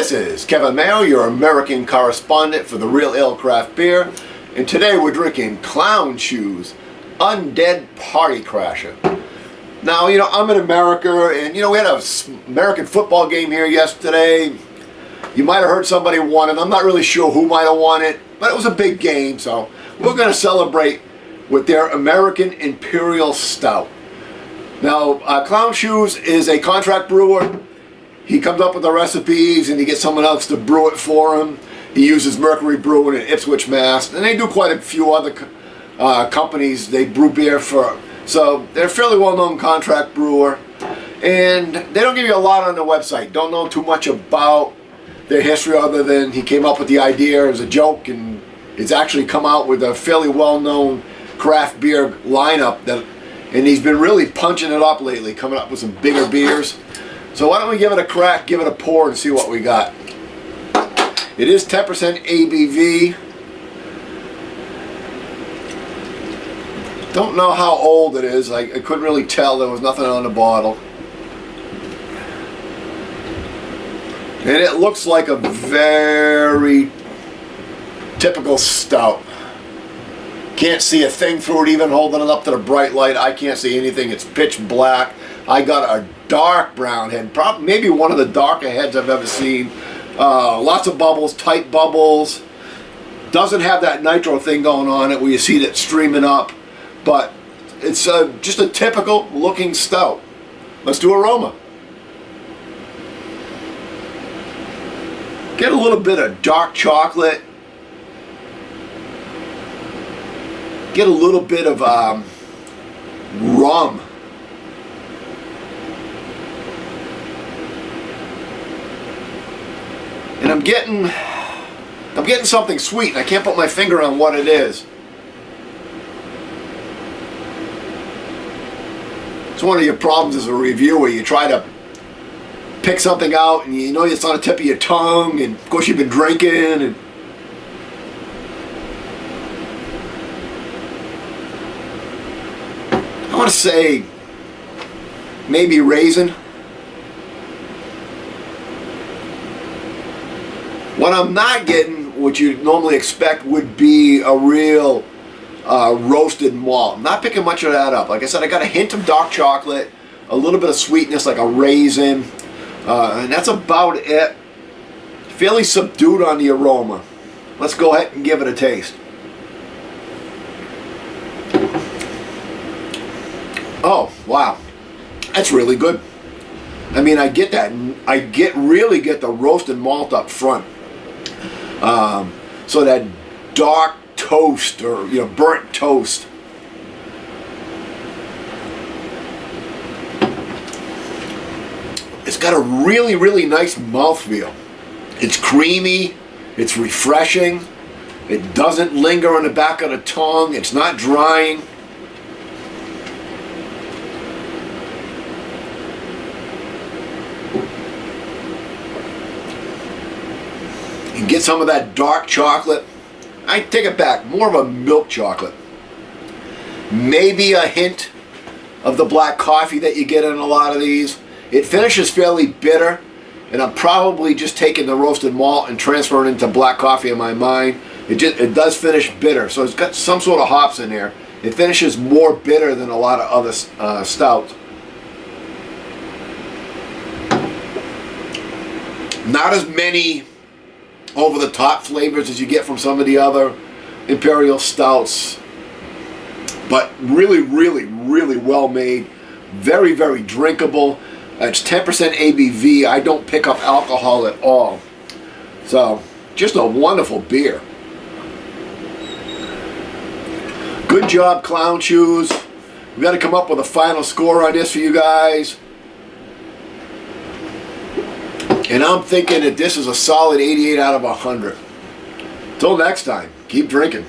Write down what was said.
This is Kevin Mayo, your American correspondent for the Real Ale Craft Beer, and today we're drinking Clown Shoes Undead Party Crasher. Now, I'm in America, and we had an American football game here yesterday. You might have heard somebody won it. I'm not really sure who might have won it, but it was a big game, so we're going to celebrate with their American Imperial Stout. Now, Clown Shoes is a contract brewer. He comes up with the recipes and he gets someone else to brew it for him. He uses Mercury Brewing in Ipswich, Mass. And they do quite a few other companies they brew beer for. So they're a fairly well-known contract brewer. And they don't give you a lot on their website. Don't know too much about their history other than he came up with the idea as a joke, and it's actually come out with a fairly well-known craft beer lineup and he's been really punching it up lately, coming up with some bigger beers. So why don't we give it a crack, give it a pour, and see what we got. It is 10% ABV. Don't know how old it is. I couldn't really tell. There was nothing on the bottle. And it looks like a very typical stout. Can't see a thing through it, even holding it up to the bright light. I can't see anything. It's pitch black. I got a dark brown head, probably maybe one of the darker heads I've ever seen. Lots of bubbles, tight bubbles. Doesn't have that nitro thing going on it where you see that streaming up, but it's just a typical looking stout. Let's do aroma. Get a little bit of dark chocolate. Get a little bit of rum. And I'm getting something sweet, and I can't put my finger on what it is. It's one of your problems as a reviewer. You try to pick something out, and you know it's on the tip of your tongue, and of course you've been drinking, and I want to say maybe raisin. What I'm not getting, what you normally expect, would be a real roasted malt. I'm not picking much of that up. Like I said, I got a hint of dark chocolate, a little bit of sweetness like a raisin, and that's about it. Fairly subdued on the aroma. Let's go ahead and give it a taste. Oh, wow. That's really good. I mean, I get that. I really get the roasted malt up front. So that dark toast, or burnt toast. It's got a really, really nice mouthfeel. It's creamy. It's refreshing. It doesn't linger on the back of the tongue. It's not drying. And get some of that dark chocolate. I take it back, more of a milk chocolate. Maybe a hint of the black coffee that you get in a lot of these. It finishes fairly bitter, and I'm probably just taking the roasted malt and transferring it into black coffee in my mind. It does finish bitter, so it's got some sort of hops in there. It finishes more bitter than a lot of other stouts. Not as many over-the-top flavors as you get from some of the other Imperial Stouts, but really, really, really well made. Very, very drinkable. It's 10% ABV. I don't pick up alcohol at all. So, just a wonderful beer. Good job, Clown Shoes. We've got to come up with a final score on this for you guys. And I'm thinking that this is a solid 88 out of 100. Till next time, keep drinking.